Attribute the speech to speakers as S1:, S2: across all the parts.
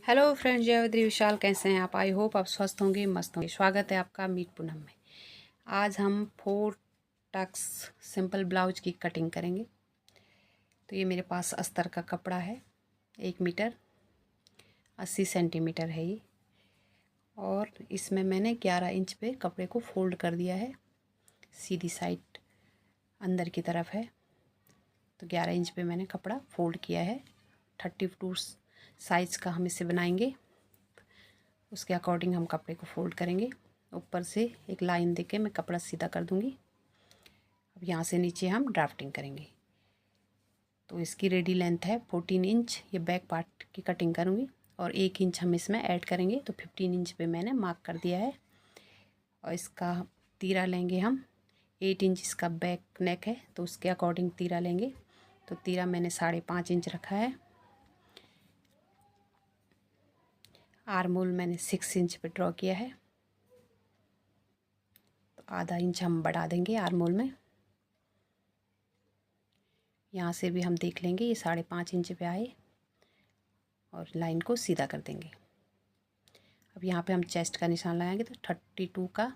S1: Hello friends, जयवद्री विशाल, कैसे हैं आप? आई होप आप स्वस्थ होंगे, मस्त होंगे। स्वागत है आपका मीट पूनम में। आज हम 4 टक्स सिंपल ब्लाउज की कटिंग करेंगे। तो ये मेरे पास अस्तर का कपड़ा है, 1 मीटर 80 सेंटीमीटर है ये। और इसमें मैंने 11 इंच पे कपड़े को फोल्ड कर दिया है। सीधी साइड अंदर की तरफ है, तो 11 इंच पे मैंने कपड़ा फोल्ड किया है। 32 साइज़ का हम इसे बनाएंगे, उसके अकॉर्डिंग हम कपड़े को फोल्ड करेंगे। ऊपर से एक लाइन देके मैं कपड़ा सीधा कर दूंगी। अब यहाँ से नीचे हम ड्राफ्टिंग करेंगे। तो इसकी रेडी लेंथ है 14 इंच। ये बैक पार्ट की कटिंग करूँगी और 1 इंच हम इसमें ऐड करेंगे, तो 15 इंच पे मैंने मार्क कर दिया है। और इसका तीरा लेंगे हम 8 इंच। इसका बैक नेक है तो उसके अकॉर्डिंग तीरा लेंगे। तो तीरा मैंने 5.5 इंच रखा है। आर्म होल मैंने 6 इंच पे ड्रॉ किया है, तो आधा इंच हम बढ़ा देंगे आर्म होल में। यहाँ से भी हम देख लेंगे ये 5.5 इंच पे आए और लाइन को सीधा कर देंगे। अब यहाँ पे हम चेस्ट का निशान लगाएंगे, तो 32 का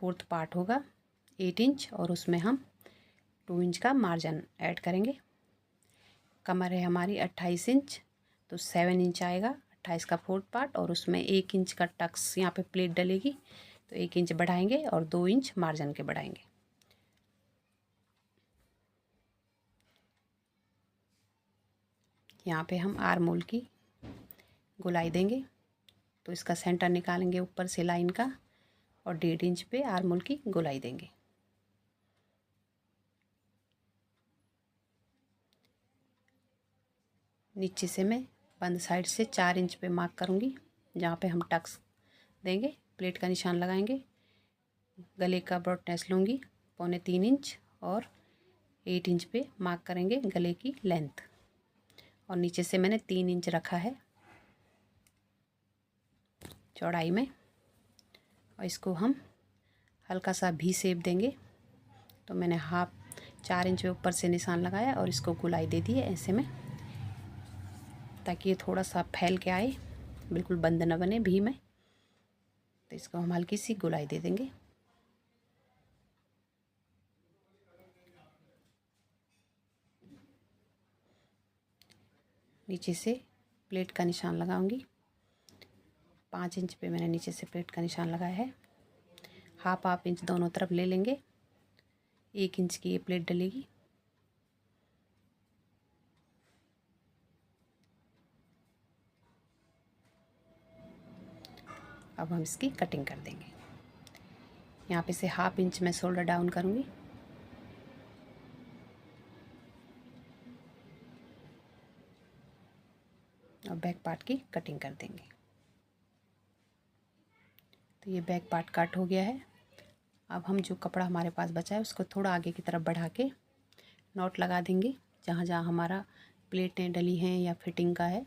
S1: 4th पार्ट होगा 8 इंच, और उसमें हम 2 इंच का मार्जिन ऐड करेंगे। कमर है हमारी 28 इंच, तो 7 इंच आएगा 28 का 4th पार्ट, और उसमें 1 इंच का टक्स यहाँ पे प्लेट डलेगी, तो 1 इंच बढ़ाएंगे और 2 इंच मार्जिन के बढ़ाएंगे। यहाँ पे हम आर्म होल की गोलाई देंगे, तो इसका सेंटर निकालेंगे ऊपर से लाइन का, और 1.5 इंच पे आर्म होल की गोलाई देंगे। नीचे से मैं बंद साइड से 4 इंच पे मार्क करूँगी, जहाँ पे हम टक्स देंगे। प्लेट का निशान लगाएंगे। गले का ब्रॉडनेस लूँगी 3.25 इंच, और 8 इंच पे मार्क करेंगे गले की लेंथ। और नीचे से मैंने 3 इंच रखा है चौड़ाई में, और इसको हम हल्का सा भी शेप देंगे। तो मैंने 4 इंच पे ऊपर से निशान लगाया और इसको गोलाई दे दी है ऐसे में, ताकि ये थोड़ा सा फैल के आए, बिल्कुल बंद न बने भी में। तो इसको हम हल्की सी गोलाई दे देंगे। नीचे से प्लेट का निशान लगाऊंगी। 5 इंच पे मैंने नीचे से प्लेट का निशान लगाया है। हाफ इंच दोनों तरफ ले लेंगे। 1 इंच की ये प्लेट डलेगी। अब हम इसकी कटिंग कर देंगे। यहाँ पे से हाफ इंच मैं शोल्डर डाउन करूँगी, और बैक पार्ट की कटिंग कर देंगे। तो ये बैक पार्ट कट हो गया है। अब हम जो कपड़ा हमारे पास बचा है उसको थोड़ा आगे की तरफ बढ़ा के नॉट लगा देंगे, जहाँ जहाँ हमारा प्लेटें डली हैं या फिटिंग का है,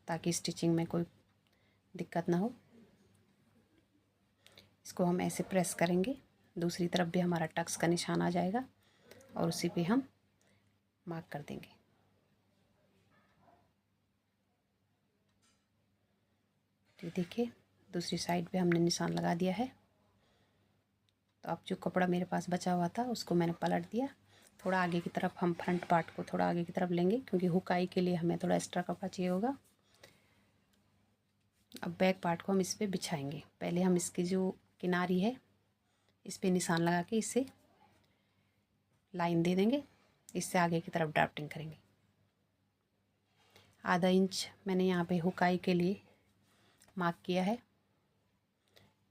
S1: ताकि स्टिचिंग में कोई दिक्कत ना हो। इसको हम ऐसे प्रेस करेंगे, दूसरी तरफ भी हमारा टक्स का निशान आ जाएगा, और उसी पे हम मार्क कर देंगे। तो देखिए दूसरी साइड पे हमने निशान लगा दिया है। तो अब जो कपड़ा मेरे पास बचा हुआ था उसको मैंने पलट दिया। थोड़ा आगे की तरफ हम फ्रंट पार्ट को थोड़ा आगे की तरफ लेंगे, क्योंकि हुकाई के लिए हमें थोड़ा एक्स्ट्रा कपड़ा चाहिए होगा। अब बैक पार्ट को हम इस पर बिछाएंगे। पहले हम इसकी जो किनारी है इस पर निशान लगा के इससे लाइन दे देंगे। इससे आगे की तरफ ड्राफ्टिंग करेंगे। आधा इंच मैंने यहाँ पे हुकाई के लिए मार्क किया है।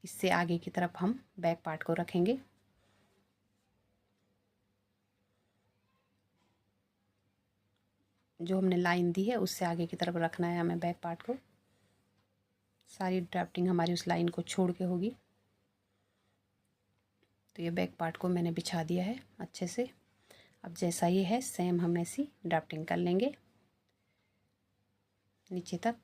S1: इससे आगे की तरफ हम बैक पार्ट को रखेंगे। जो हमने लाइन दी है उससे आगे की तरफ रखना है हमें बैक पार्ट को। सारी ड्राफ्टिंग हमारी उस लाइन को छोड़ के होगी। तो ये बैक पार्ट को मैंने बिछा दिया है अच्छे से। अब जैसा ये है सेम हम ऐसी ड्राफ्टिंग कर लेंगे नीचे तक।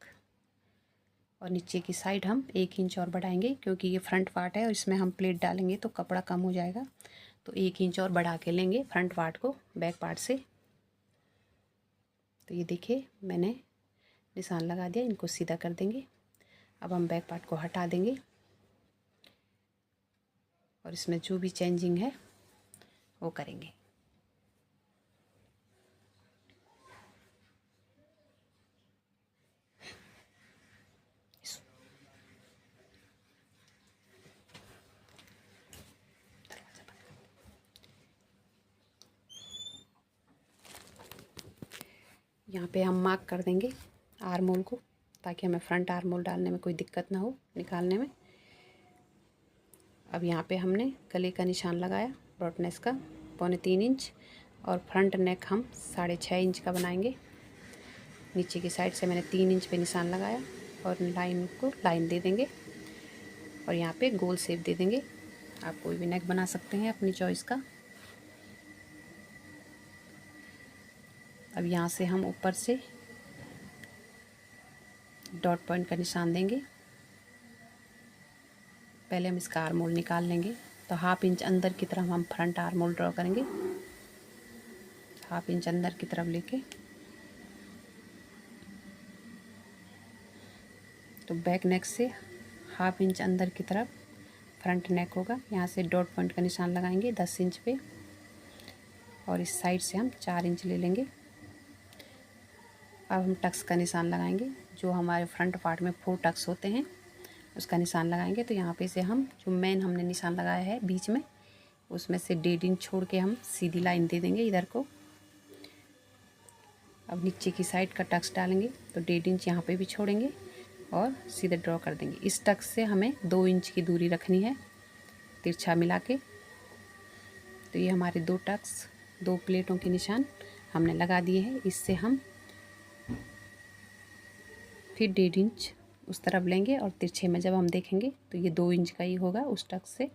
S1: और नीचे की साइड हम 1 इंच और बढ़ाएंगे, क्योंकि ये फ्रंट पार्ट है और इसमें हम प्लेट डालेंगे तो कपड़ा कम हो जाएगा। तो 1 इंच और बढ़ा के लेंगे फ्रंट पार्ट को बैक पार्ट से। तो ये देखिए मैंने निशान लगा दिया, इनको सीधा कर देंगे। अब हम बैक पार्ट को हटा देंगे और इसमें जो भी चेंजिंग है वो करेंगे। यहाँ पे हम मार्क कर देंगे आर्म होल को, ताकि हमें फ्रंट आर्म होल डालने में कोई दिक्कत ना हो निकालने में। अब यहाँ पे हमने गले का निशान लगाया ब्रॉडनेस का 3.25 इंच, और फ्रंट नेक हम 6.5 इंच का बनाएंगे। नीचे की साइड से मैंने 3 इंच पे निशान लगाया और लाइन को लाइन दे देंगे और यहाँ पे गोल शेप दे देंगे। आप कोई भी नेक बना सकते हैं अपनी चॉइस का। अब यहाँ से हम ऊपर से डॉट पॉइंट का निशान देंगे। पहले हम इसका आर्म होल निकाल लेंगे। तो 1/2 इंच अंदर की तरफ हम फ्रंट आर्म होल ड्रॉ करेंगे, 1/2 इंच अंदर की तरफ लेके। तो बैक नेक से 1/2 इंच अंदर की तरफ फ्रंट नेक होगा। यहाँ से डॉट पॉइंट का निशान लगाएंगे 10 इंच पे, और इस साइड से हम 4 इंच ले लेंगे। अब हम टक्स का निशान लगाएंगे। जो हमारे फ्रंट पार्ट में 4 टक्स होते हैं उसका निशान लगाएंगे। तो यहाँ पे से हम जो मेन हमने निशान लगाया है बीच में, उसमें से 1.5 इंच छोड़ के हम सीधी लाइन दे देंगे इधर को। अब नीचे की साइड का टक्स डालेंगे तो 1.5 इंच यहाँ पे भी छोड़ेंगे और सीधे ड्रॉ कर देंगे। इस टक्स से हमें 2 इंच की दूरी रखनी है तिरछा मिला के। तो ये हमारे 2 टक्स, 2 प्लेटों के निशान हमने लगा दिए हैं। इससे हम फिर 1.5 इंच उस तरफ लेंगे और तिरछे में जब हम देखेंगे तो ये 2 इंच का ही होगा उस टक्स से।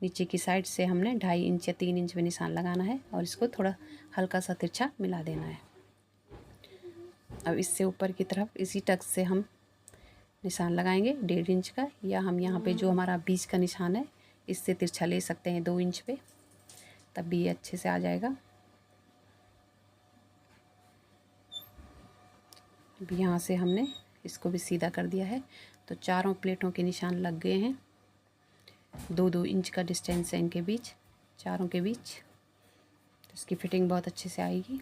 S1: नीचे की साइड से हमने 2.5 इंच या 3 इंच में निशान लगाना है और इसको थोड़ा हल्का सा तिरछा मिला देना है। अब इससे ऊपर की तरफ इसी टक्स से हम निशान लगाएंगे 1.5 इंच का, या हम यहाँ पे जो हमारा बीच का निशान है इससे तिरछा ले सकते हैं 2 इंच पे, तब भी ये अच्छे से आ जाएगा। अब यहाँ से हमने इसको भी सीधा कर दिया है। तो चारों प्लेटों के निशान लग गए हैं। 2-2 इंच का डिस्टेंस है इनके बीच, चारों के बीच। तो इसकी फिटिंग बहुत अच्छे से आएगी।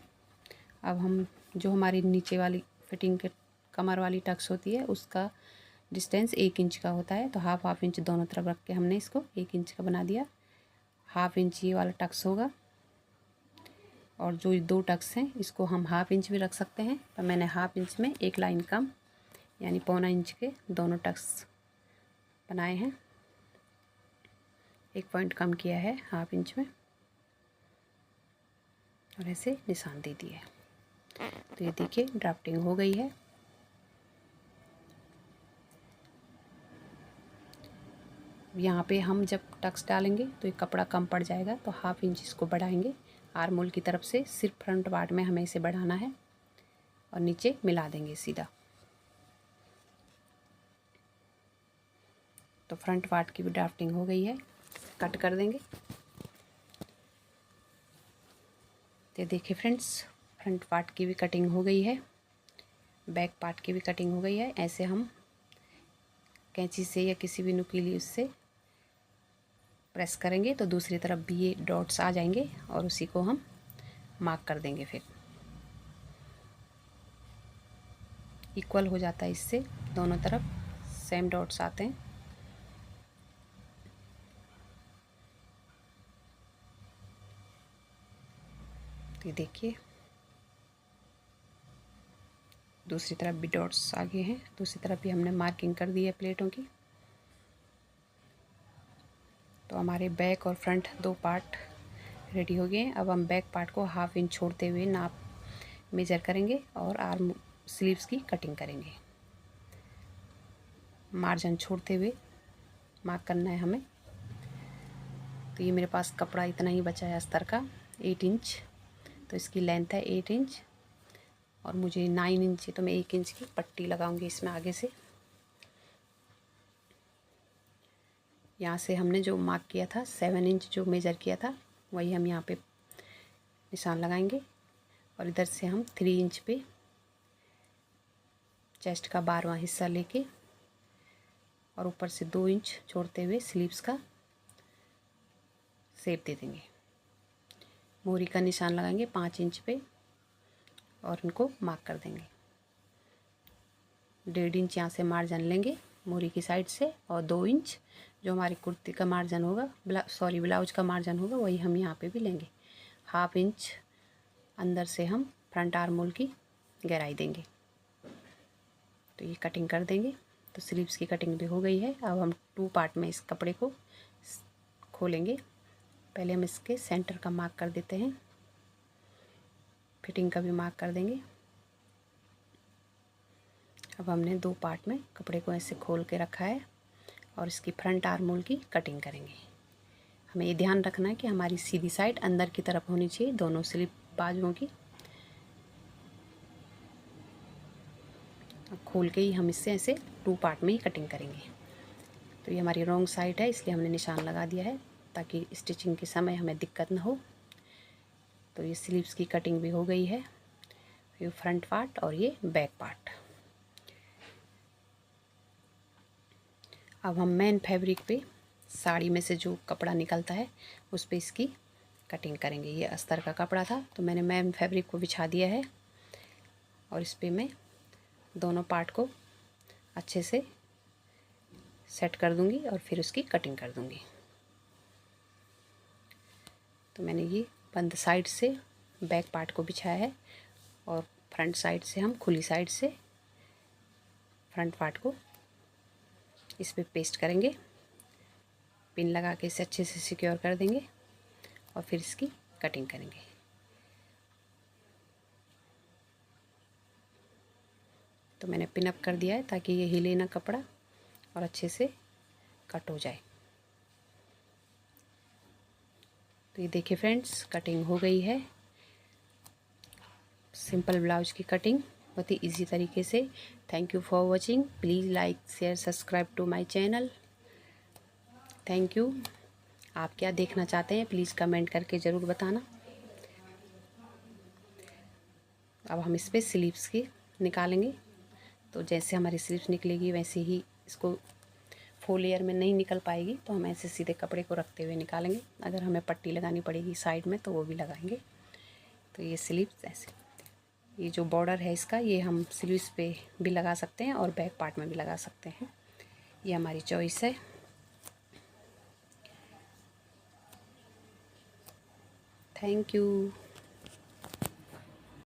S1: अब हम जो हमारी नीचे वाली फिटिंग के कमर वाली टक्स होती है उसका डिस्टेंस 1 इंच का होता है। तो 1/2 इंच दोनों तरफ रख के हमने इसको 1 इंच का बना दिया। 1/2 इंच ये वाला टक्स होगा, और जो 2 टक्स हैं इसको हम 1/2 इंच भी रख सकते हैं। तो मैंने 1/2 इंच में एक लाइन कम, यानी 1.25 इंच के दोनों टक्स बनाए हैं। 1 पॉइंट कम किया है 1/2 इंच में, और ऐसे निशान दे दिए। तो ये देखिए ड्राफ्टिंग हो गई है। यहाँ पे हम जब टक्स डालेंगे तो ये कपड़ा कम पड़ जाएगा, तो 1/2 इंच इसको बढ़ाएंगे आर्म होल की तरफ से। सिर्फ फ्रंट पार्ट में हमें इसे बढ़ाना है और नीचे मिला देंगे सीधा। तो फ्रंट पार्ट की भी ड्राफ्टिंग हो गई है, कट कर देंगे। तो देखिए फ्रेंड्स, फ्रंट पार्ट की भी कटिंग हो गई है, बैक पार्ट की भी कटिंग हो गई है। ऐसे हम कैंची से या किसी भी नुकीली उससे प्रेस करेंगे तो दूसरी तरफ भी ये डॉट्स आ जाएंगे और उसी को हम मार्क कर देंगे। फिर इक्वल हो जाता है, इससे दोनों तरफ सेम डॉट्स आते हैं। तो ये देखिए दूसरी तरफ भी डॉट्स आगे हैं, दूसरी तरफ भी हमने मार्किंग कर दी है प्लेटों की। तो हमारे बैक और फ्रंट 2 पार्ट रेडी हो गए हैं। अब हम बैक पार्ट को 1/2 इंच छोड़ते हुए नाप मेजर करेंगे और आर्म स्लीव्स की कटिंग करेंगे। मार्जिन छोड़ते हुए मार्क करना है हमें। तो ये मेरे पास कपड़ा इतना ही बचा है अस्तर का 8 इंच, तो इसकी लेंथ है 8 इंच, और मुझे 9 इंच है तो मैं 1 इंच की पट्टी लगाऊंगी इसमें आगे से। यहाँ से हमने जो मार्क किया था 7 इंच जो मेज़र किया था वही हम यहाँ पे निशान लगाएंगे, और इधर से हम 3 इंच पे चेस्ट का 12वां हिस्सा लेके और ऊपर से 2 इंच छोड़ते हुए स्लीव्स का शेप दे देंगे। मोरी का निशान लगाएंगे 5 इंच पे और इनको मार्क कर देंगे। 1.5 इंच यहाँ से मार्जिन लेंगे मोरी की साइड से और 2 इंच जो हमारी कुर्ती का मार्जिन होगा, ब्लाउज का मार्जिन होगा, वही हम यहाँ पे भी लेंगे। 1/2 इंच अंदर से हम फ्रंट आर्म होल की गहराई देंगे। तो ये कटिंग कर देंगे। तो स्लीव्स की कटिंग भी हो गई है। अब हम 2 पार्ट में इस कपड़े को खोलेंगे। पहले हम इसके सेंटर का मार्क कर देते हैं, फिटिंग का भी मार्क कर देंगे। अब हमने 2 पार्ट में कपड़े को ऐसे खोल के रखा है और इसकी फ्रंट आर्म होल की कटिंग करेंगे। हमें ये ध्यान रखना है कि हमारी सीधी साइड अंदर की तरफ होनी चाहिए दोनों स्लीव बाजुओं की। अब खोल के ही हम इससे ऐसे 2 पार्ट में ही कटिंग करेंगे। तो ये हमारी रॉन्ग साइड है, इसलिए हमने निशान लगा दिया है ताकि स्टिचिंग के समय हमें दिक्कत ना हो। तो ये स्लीव्स की कटिंग भी हो गई है। ये फ्रंट पार्ट और ये बैक पार्ट। अब हम मेन फैब्रिक पे साड़ी में से जो कपड़ा निकलता है उस पे इसकी कटिंग करेंगे। ये अस्तर का कपड़ा था तो मैंने मेन फैब्रिक को बिछा दिया है और इस पे मैं दोनों पार्ट को अच्छे से सेट कर दूंगी और फिर उसकी कटिंग कर दूंगी। तो मैंने ये बंद साइड से बैक पार्ट को बिछाया है और फ्रंट साइड से हम खुली साइड से फ्रंट पार्ट को इस पे पेस्ट करेंगे। पिन लगा के इसे अच्छे से सिक्योर कर देंगे और फिर इसकी कटिंग करेंगे। तो मैंने पिन अप कर दिया है ताकि ये हिले ना कपड़ा और अच्छे से कट हो जाए। तो ये देखिए फ्रेंड्स, कटिंग हो गई है। सिंपल ब्लाउज की कटिंग बहुत ही इजी तरीके से। Thank you for watching. Please like share subscribe to my channel. Thank you. आप क्या देखना चाहते हैं प्लीज़ कमेंट करके ज़रूर बताना। अब हम इस पर स्लीव्स की निकालेंगे। तो जैसे हमारी स्लीव्स निकलेगी वैसे ही इसको 4 लेयर में नहीं निकल पाएगी, तो हम ऐसे सीधे कपड़े को रखते हुए निकालेंगे। अगर हमें पट्टी लगानी पड़ेगी साइड में तो वो भी लगाएंगे। तो ये स्लीव्स ऐसे, ये जो बॉर्डर है इसका, ये हम स्लीव्स पे भी लगा सकते हैं और बैक पार्ट में भी लगा सकते हैं। ये हमारी चॉइस है। Thank you.